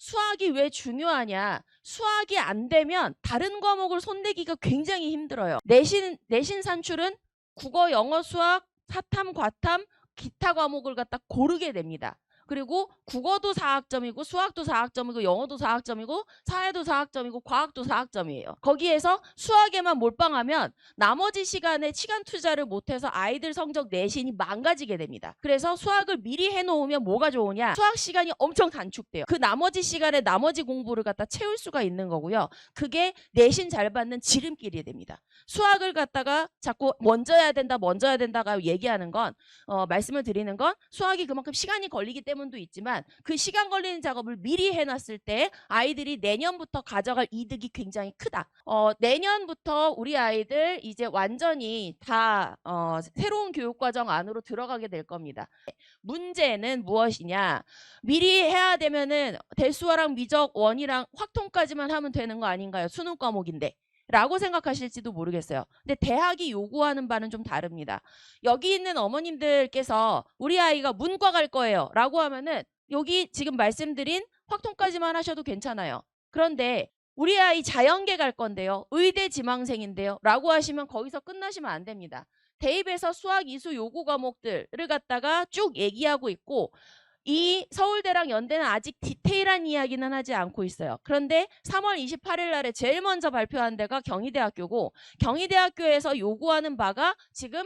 수학이 왜 중요하냐? 수학이 안 되면 다른 과목을 손대기가 굉장히 힘들어요. 내신 산출은 국어, 영어, 수학, 사탐, 과탐, 기타 과목을 갖다 고르게 됩니다. 그리고 국어도 4학점이고 수학도 4학점이고 영어도 4학점이고 사회도 4학점이고 과학도 4학점이에요. 거기에서 수학에만 몰빵하면 나머지 시간에 시간 투자를 못해서 아이들 성적 내신이 망가지게 됩니다. 그래서 수학을 미리 해놓으면 뭐가 좋으냐? 수학 시간이 엄청 단축돼요. 그 나머지 시간에 나머지 공부를 갖다 채울 수가 있는 거고요. 그게 내신 잘 받는 지름길이 됩니다. 수학을 갖다가 자꾸 먼저 해야 된다가 얘기하는 건 말씀을 드리는 건 수학이 그만큼 시간이 걸리기 때문도 있지만 그 시간 걸리는 작업을 미리 해놨을 때 아이들이 내년부터 가져갈 이득이 굉장히 크다. 내년부터 우리 아이들 이제 완전히 다 새로운 교육과정 안으로 들어가게 될 겁니다. 문제는 무엇이냐? 미리 해야 되면은 대수어랑 미적, 원이랑 확통까지만 하면 되는 거 아닌가요? 수능 과목인데. 라고 생각하실지도 모르겠어요. 근데 대학이 요구하는 바는 좀 다릅니다. 여기 있는 어머님들께서 우리 아이가 문과 갈 거예요 라고 하면은 여기 지금 말씀드린 확통까지만 하셔도 괜찮아요. 그런데 우리 아이 자연계 갈 건데요. 의대 지망생인데요. 라고 하시면 거기서 끝나시면 안 됩니다. 대입에서 수학, 이수 요구 과목들을 갖다가 쭉 얘기하고 있고 이 서울대랑 연대는 아직 디테일한 이야기는 하지 않고 있어요. 그런데 3월 28일 날에 제일 먼저 발표한 데가 경희대학교고 경희대학교에서 요구하는 바가 지금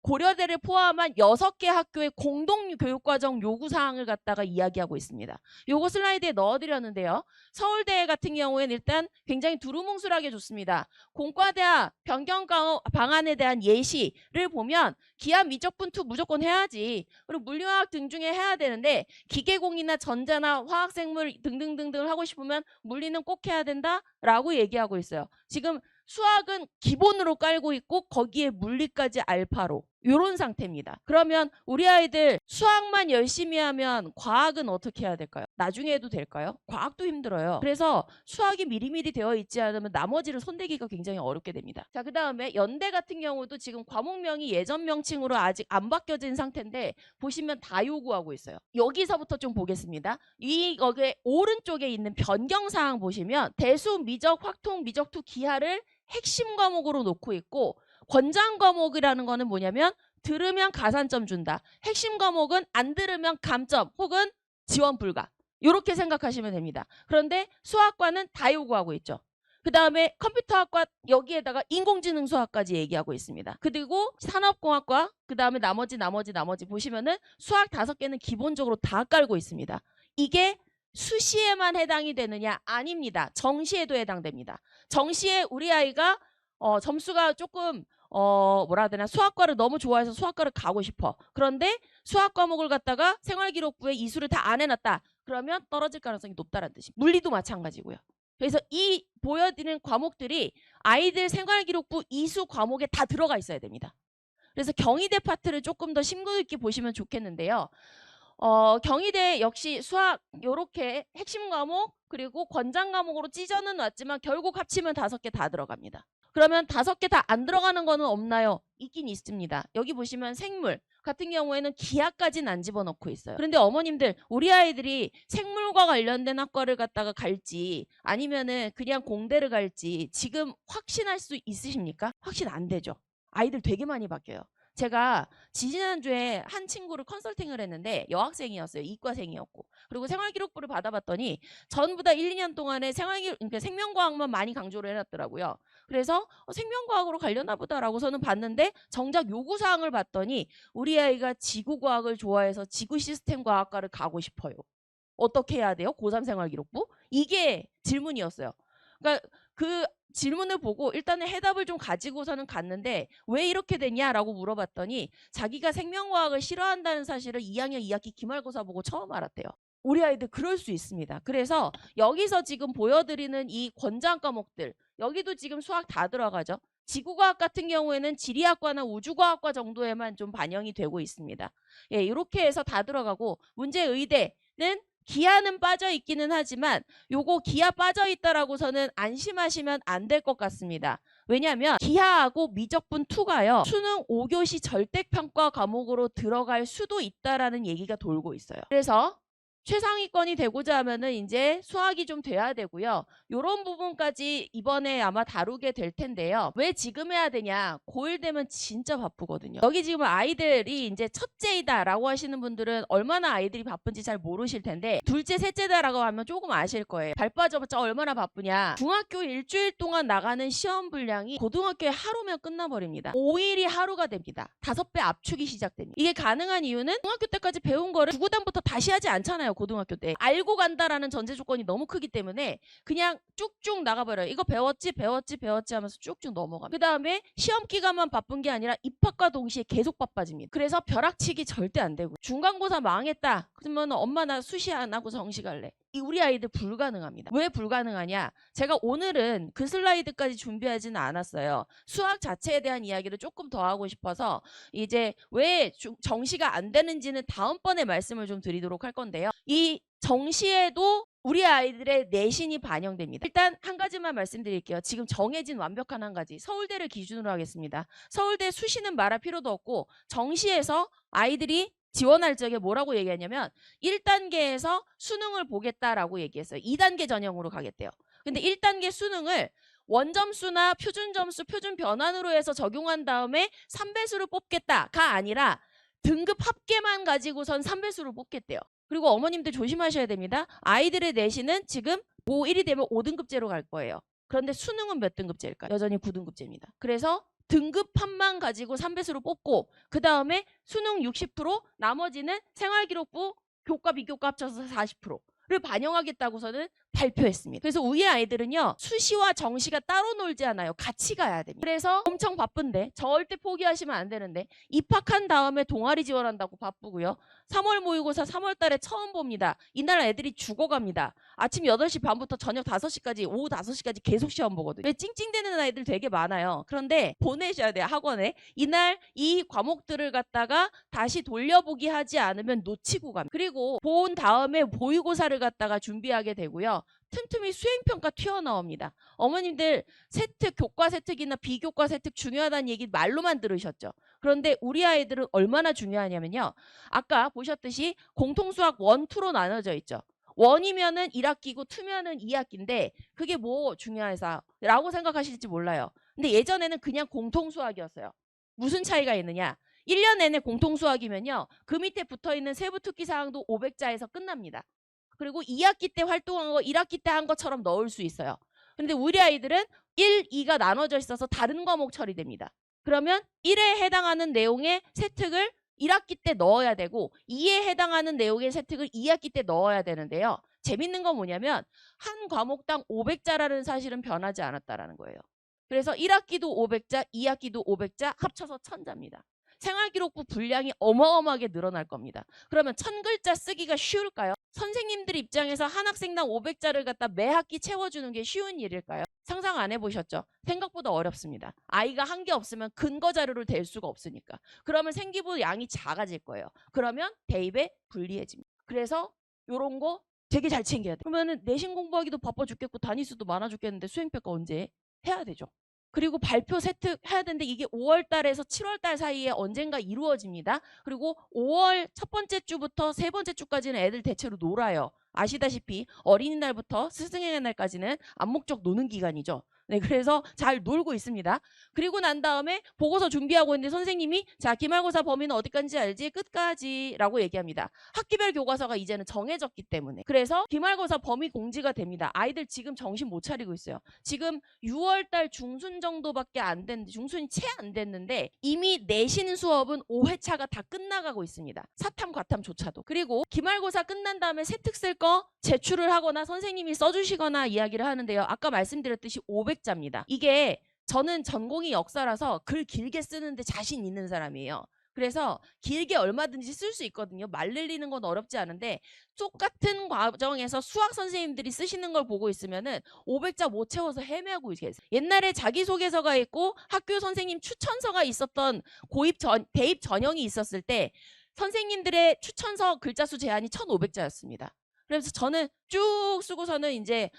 고려대를 포함한 6개 학교의 공동교육과정 요구사항을 갖다가 이야기하고 있습니다. 요거 슬라이드에 넣어드렸는데요. 서울대 같은 경우에는 일단 굉장히 두루뭉술하게 줬습니다. 공과대학 변경 방안에 대한 예시를 보면 기하 미적분투 무조건 해야지. 그리고 물리화학 등 중에 해야 되는데 기계공이나 전자나 화학생물 등등등등을 하고 싶으면 물리는 꼭 해야 된다라고 얘기하고 있어요. 지금 수학은 기본으로 깔고 있고 거기에 물리까지 알파로 이런 상태입니다. 그러면 우리 아이들 수학만 열심히 하면 과학은 어떻게 해야 될까요? 나중에 해도 될까요? 과학도 힘들어요. 그래서 수학이 미리미리 되어 있지 않으면 나머지를 손대기가 굉장히 어렵게 됩니다. 자, 그 다음에 연대 같은 경우도 지금 과목명이 예전 명칭으로 아직 안 바뀌어진 상태인데 보시면 다 요구하고 있어요. 여기서부터 좀 보겠습니다. 여기 오른쪽에 있는 변경사항 보시면 대수, 미적, 확통, 미적투, 기하를 핵심 과목으로 놓고 있고 권장 과목이라는 거는 뭐냐면 들으면 가산점 준다. 핵심 과목은 안 들으면 감점 혹은 지원 불가. 이렇게 생각하시면 됩니다. 그런데 수학과는 다 요구하고 있죠. 그 다음에 컴퓨터학과 여기에다가 인공지능 수학까지 얘기하고 있습니다. 그리고 산업공학과 그 다음에 나머지 보시면은 수학 5개는 기본적으로 다 깔고 있습니다. 이게 수시에만 해당이 되느냐? 아닙니다. 정시에도 해당됩니다. 정시에 우리 아이가 점수가 조금 뭐라 해야 되나 수학과를 너무 좋아해서 수학과를 가고 싶어. 그런데 수학 과목을 갖다가 생활기록부에 이수를 다 안 해놨다. 그러면 떨어질 가능성이 높다는 뜻이. 물리도 마찬가지고요. 그래서 이 보여드리는 과목들이 아이들 생활기록부 이수 과목에 다 들어가 있어야 됩니다. 그래서 경희대 파트를 조금 더 심도 있게 보시면 좋겠는데요. 경희대 역시 수학 요렇게 핵심 과목 그리고 권장 과목으로 찢어는 놨지만 결국 합치면 5개 다 들어갑니다. 그러면 5개 다 안 들어가는 거는 없나요? 있긴 있습니다. 여기 보시면 생물 같은 경우에는 기하까지는 안 집어넣고 있어요. 그런데 어머님들 우리 아이들이 생물과 관련된 학과를 갖다가 갈지 아니면은 그냥 공대를 갈지 지금 확신할 수 있으십니까? 확신 안 되죠. 아이들 되게 많이 바뀌어요. 제가 지지난주에 한 친구를 컨설팅을 했는데 여학생이었어요. 이과생이었고. 그리고 생활기록부를 받아봤더니 전부 다 1, 2년 동안에 그러니까 생명과학만 많이 강조를 해놨더라고요. 그래서 생명과학으로 가려나 보다라고서는 봤는데 정작 요구사항을 봤더니 우리 아이가 지구과학을 좋아해서 지구시스템과학과를 가고 싶어요. 어떻게 해야 돼요? 고3 생활기록부? 이게 질문이었어요. 그러니까 그 질문을 보고 일단은 해답을 좀 가지고서는 갔는데 왜 이렇게 됐냐라고 물어봤더니 자기가 생명과학을 싫어한다는 사실을 2학년 2학기 기말고사 보고 처음 알았대요. 우리 아이들 그럴 수 있습니다. 그래서 여기서 지금 보여드리는 이 권장 과목들 여기도 지금 수학 다 들어가죠. 지구과학 같은 경우에는 지리학과나 우주과학과 정도에만 좀 반영이 되고 있습니다. 예, 이렇게 해서 다 들어가고 문제의대는 기하는 빠져 있기는 하지만 요거 기하 빠져 있다라고서는 안심하시면 안 될 것 같습니다. 왜냐하면 기하하고 미적분 2가요. 수능 5교시 절대평가 과목으로 들어갈 수도 있다라는 얘기가 돌고 있어요. 그래서 최상위권이 되고자 하면은 이제 수학이 좀 돼야 되고요. 요런 부분까지 이번에 아마 다루게 될 텐데요. 왜 지금 해야 되냐? 고1 되면 진짜 바쁘거든요. 여기 지금 아이들이 이제 첫째이다라고 하시는 분들은 얼마나 아이들이 바쁜지 잘 모르실 텐데 둘째, 셋째다라고 하면 조금 아실 거예요. 발 빠져봤자 얼마나 바쁘냐? 중학교 일주일 동안 나가는 시험 분량이 고등학교에 하루면 끝나버립니다. 5일이 하루가 됩니다. 5배 압축이 시작됩니다. 이게 가능한 이유는 중학교 때까지 배운 거를 구구단부터 다시 하지 않잖아요. 고등학교 때. 알고 간다라는 전제 조건이 너무 크기 때문에 그냥 쭉쭉 나가버려요. 이거 배웠지 하면서 쭉쭉 넘어갑니다. 그 다음에 시험 기간만 바쁜 게 아니라 입학과 동시에 계속 바빠집니다. 그래서 벼락치기 절대 안 되고 중간고사 망했다. 그러면 엄마 나 수시 안 하고 정시 갈래. 우리 아이들 불가능합니다. 왜 불가능하냐? 제가 오늘은 그 슬라이드까지 준비하지는 않았어요. 수학 자체에 대한 이야기를 조금 더 하고 싶어서 이제 왜 정시가 안 되는지는 다음번에 말씀을 좀 드리도록 할 건데요. 이 정시에도 우리 아이들의 내신이 반영됩니다. 일단 한 가지만 말씀드릴게요. 지금 정해진 완벽한 한 가지. 서울대를 기준으로 하겠습니다. 서울대 수시는 말할 필요도 없고 정시에서 아이들이 지원할 적에 뭐라고 얘기하냐면 1단계에서 수능을 보겠다라고 얘기했어요. 2단계 전형으로 가겠대요. 근데 1단계 수능을 원점수나 표준점수, 표준 변환으로 해서 적용한 다음에 3배수를 뽑겠다가 아니라 등급 합계만 가지고선 3배수를 뽑겠대요. 그리고 어머님들 조심하셔야 됩니다. 아이들의 내신은 지금 고1이 되면 5등급제로 갈 거예요. 그런데 수능은 몇 등급제일까요? 여전히 9등급제입니다. 그래서 등급판만 가지고 3배수로 뽑고 그 다음에 수능 60%, 나머지는 생활기록부 교과 비교과 합쳐서 40%를 반영하겠다고서는 발표했습니다. 그래서 우리 아이들은요. 수시와 정시가 따로 놀지 않아요. 같이 가야 됩니다. 그래서 엄청 바쁜데 절대 포기하시면 안 되는데 입학한 다음에 동아리 지원한다고 바쁘고요. 3월 모의고사 3월 달에 처음 봅니다. 이날 애들이 죽어갑니다. 아침 8시 반부터 저녁 5시까지 오후 5시까지 계속 시험 보거든요. 찡찡대는 아이들 되게 많아요. 그런데 보내셔야 돼요. 학원에. 이날 이 과목들을 갖다가 다시 돌려보기 하지 않으면 놓치고 갑니다. 그리고 본 다음에 모의고사를 갖다가 준비하게 되고요. 틈틈이 수행평가 튀어나옵니다. 어머님들 세특, 교과 세특이나 비교과 세특 중요하다는 얘기 말로만 들으셨죠. 그런데 우리 아이들은 얼마나 중요하냐면요. 아까 보셨듯이 공통수학 1, 2로 나눠져 있죠. 1이면은 1학기고 2면은 2학기인데 그게 뭐 중요해서 라고 생각하실지 몰라요. 근데 예전에는 그냥 공통수학이었어요. 무슨 차이가 있느냐. 1년 내내 공통수학이면요. 그 밑에 붙어있는 세부 특기사항도 500자에서 끝납니다. 그리고 2학기 때 활동한 거 1학기 때 한 것처럼 넣을 수 있어요. 근데 우리 아이들은 1, 2가 나눠져 있어서 다른 과목 처리됩니다. 그러면 1에 해당하는 내용의 세특을 1학기 때 넣어야 되고 2에 해당하는 내용의 세특을 2학기 때 넣어야 되는데요. 재밌는 건 뭐냐면 한 과목당 500자라는 사실은 변하지 않았다라는 거예요. 그래서 1학기도 500자, 2학기도 500자 합쳐서 1000자입니다. 생활기록부 분량이 어마어마하게 늘어날 겁니다. 그러면 1000글자 쓰기가 쉬울까요? 선생님들 입장에서 한 학생당 500자를 갖다 매 학기 채워주는 게 쉬운 일일까요? 상상 안 해보셨죠? 생각보다 어렵습니다. 아이가 한 게 없으면 근거 자료를 댈 수가 없으니까. 그러면 생기부 양이 작아질 거예요. 그러면 대입에 불리해집니다. 그래서 이런 거 되게 잘 챙겨야 돼요. 그러면 내신 공부하기도 바빠 죽겠고 단위수도 많아 죽겠는데 수행평가 언제 해야 되죠? 그리고 발표 세특해야 되는데 이게 5월 달에서 7월 달 사이에 언젠가 이루어집니다. 그리고 5월 첫 번째 주부터 세 번째 주까지는 애들 대체로 놀아요. 아시다시피 어린이날부터 스승의 날까지는 암묵적 노는 기간이죠. 네, 그래서 잘 놀고 있습니다. 그리고 난 다음에 보고서 준비하고 있는데 선생님이 자, 기말고사 범위는 어디까지 알지? 끝까지 라고 얘기합니다. 학기별 교과서가 이제는 정해졌기 때문에. 그래서 기말고사 범위 공지가 됩니다. 아이들 지금 정신 못 차리고 있어요. 지금 6월달 중순 정도밖에 안 됐는데 중순이 채 안 됐는데 이미 내신 수업은 5회차가 다 끝나가고 있습니다. 사탐, 과탐조차도. 그리고 기말고사 끝난 다음에 세특 쓸 거 제출을 하거나 선생님이 써주시거나 이야기를 하는데요. 아까 말씀드렸듯이 500자입니다. 이게 저는 전공이 역사라서 글 길게 쓰는데 자신 있는 사람이에요. 그래서 길게 얼마든지 쓸 수 있거든요. 말 늘리는 건 어렵지 않은데 똑같은 과정에서 수학 선생님들이 쓰시는 걸 보고 있으면은 500자 못 채워서 헤매고 계세요. 옛날에 자기소개서가 있고 학교 선생님 추천서가 있었던 대입 전형이 있었을 때 선생님들의 추천서 글자 수 제한이 1500자였습니다. 그래서 저는 쭉 쓰고서는 이제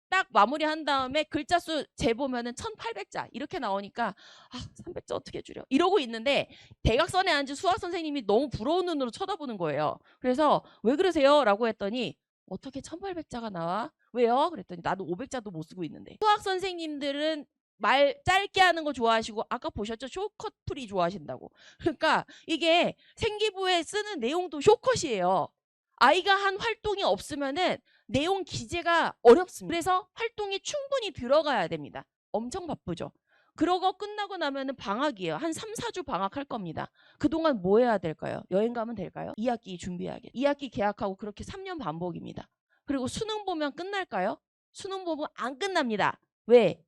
딱 마무리한 다음에 글자 수 재보면은 1800자 이렇게 나오니까 300자 어떻게 줄여? 이러고 있는데 대각선에 앉은 수학 선생님이 너무 부러운 눈으로 쳐다보는 거예요. 그래서 왜 그러세요? 라고 했더니 어떻게 1800자가 나와? 왜요? 그랬더니 나도 500자도 못 쓰고 있는데. 수학 선생님들은 말 짧게 하는 거 좋아하시고 아까 보셨죠? 쇼컷 풀이 좋아하신다고. 그러니까 이게 생기부에 쓰는 내용도 쇼컷이에요. 아이가 한 활동이 없으면은 내용 기재가 어렵습니다. 그래서 활동이 충분히 들어가야 됩니다. 엄청 바쁘죠. 그러고 끝나고 나면은 방학이에요. 한 3, 4주 방학할 겁니다. 그동안 뭐 해야 될까요? 여행 가면 될까요? 2학기 준비해야겠죠. 2학기 개학하고 그렇게 3년 반복입니다. 그리고 수능 보면 끝날까요? 수능 보면 안 끝납니다. 왜?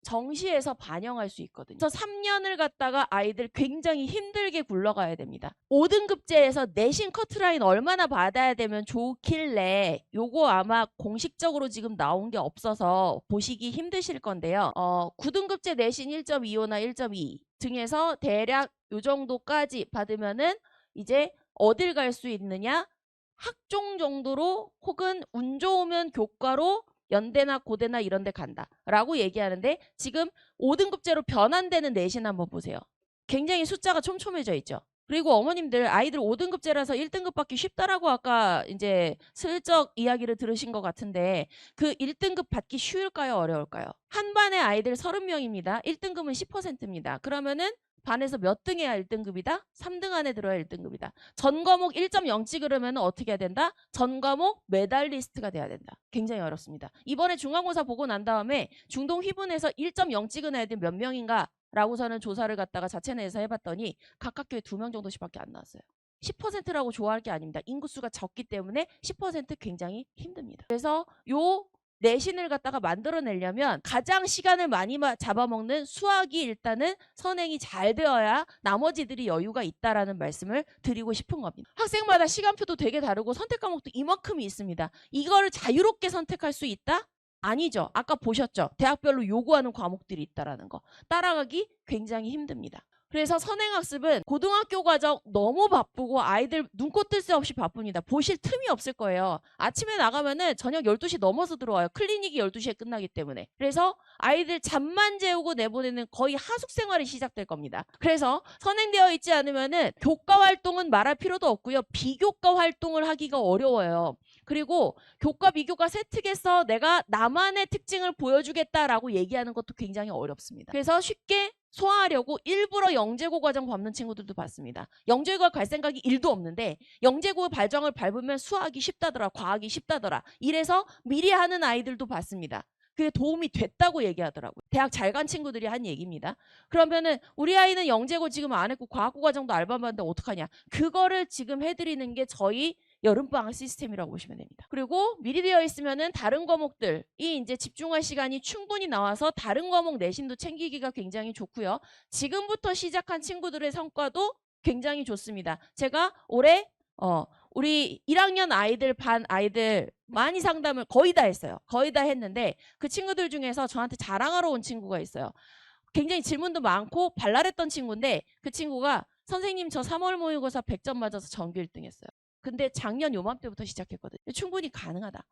정시에서 반영할 수 있거든요. 그래서 3년을 갖다가 아이들 굉장히 힘들게 굴러가야 됩니다. 5등급제에서 내신 커트라인 얼마나 받아야 되면 좋길래 요거 아마 공식적으로 지금 나온 게 없어서 보시기 힘드실 건데요. 9등급제 내신 1.25나 1.2 등에서 대략 요 정도까지 받으면은 이제 어딜 갈 수 있느냐? 학종 정도로 혹은 운 좋으면 교과로 연대나 고대나 이런 데 간다라고 얘기하는데 지금 5등급제로 변환되는 내신 한번 보세요. 굉장히 숫자가 촘촘해져 있죠. 그리고 어머님들 아이들 5등급제라서 1등급 받기 쉽다라고 아까 이제 슬쩍 이야기를 들으신 것 같은데 그 1등급 받기 쉬울까요? 어려울까요? 한 반의 아이들 30명입니다. 1등급은 10%입니다. 그러면은 반에서 몇 등 해야 1등급이다? 3등 안에 들어야 1등급이다. 전 과목 1.0 찍으려면 어떻게 해야 된다? 전 과목 메달리스트가 돼야 된다. 굉장히 어렵습니다. 이번에 중간고사 보고 난 다음에 중동 휘분에서 1.0 찍은 애들 몇 명인가? 라고서는 조사를 갖다가 자체 내에서 해봤더니 각 학교에 2명 정도씩밖에 안 나왔어요. 10%라고 좋아할 게 아닙니다. 인구수가 적기 때문에 10% 굉장히 힘듭니다. 그래서 요 내신을 갖다가 만들어내려면 가장 시간을 많이 잡아먹는 수학이 일단은 선행이 잘 되어야 나머지들이 여유가 있다라는 말씀을 드리고 싶은 겁니다. 학생마다 시간표도 되게 다르고 선택 과목도 이만큼이 있습니다. 이거를 자유롭게 선택할 수 있다? 아니죠. 아까 보셨죠? 대학별로 요구하는 과목들이 있다라는 거. 따라가기 굉장히 힘듭니다. 그래서 선행학습은 고등학교 과정 너무 바쁘고 아이들 눈코 뜰 새 없이 바쁩니다. 보실 틈이 없을 거예요. 아침에 나가면은 저녁 12시 넘어서 들어와요. 클리닉이 12시에 끝나기 때문에. 그래서 아이들 잠만 재우고 내보내는 거의 하숙 생활이 시작될 겁니다. 그래서 선행되어 있지 않으면은 교과 활동은 말할 필요도 없고요. 비교과 활동을 하기가 어려워요. 그리고 교과 비교과 세특에서 내가 나만의 특징을 보여주겠다라고 얘기하는 것도 굉장히 어렵습니다. 그래서 쉽게 소화하려고 일부러 영재고 과정 밟는 친구들도 봤습니다. 영재고 갈 생각이 1도 없는데 영재고 발정을 밟으면 수학이 쉽다더라, 과학이 쉽다더라. 이래서 미리 하는 아이들도 봤습니다. 그게 도움이 됐다고 얘기하더라고요. 대학 잘 간 친구들이 한 얘기입니다. 그러면은 우리 아이는 영재고 지금 안 했고 과학고 과정도 알바봤는데 어떡하냐. 그거를 지금 해드리는 게 저희 여름방학 시스템이라고 보시면 됩니다. 그리고 미리 되어 있으면은 다른 과목들이 이제 집중할 시간이 충분히 나와서 다른 과목 내신도 챙기기가 굉장히 좋고요. 지금부터 시작한 친구들의 성과도 굉장히 좋습니다. 제가 올해 우리 1학년 아이들 반 아이들 많이 상담을 거의 다 했어요. 거의 다 했는데 그 친구들 중에서 저한테 자랑하러 온 친구가 있어요. 굉장히 질문도 많고 발랄했던 친구인데 그 친구가 선생님 저 3월 모의고사 100점 맞아서 전교 1등 했어요. 근데 작년 요맘때부터 시작했거든요. 충분히 가능하다.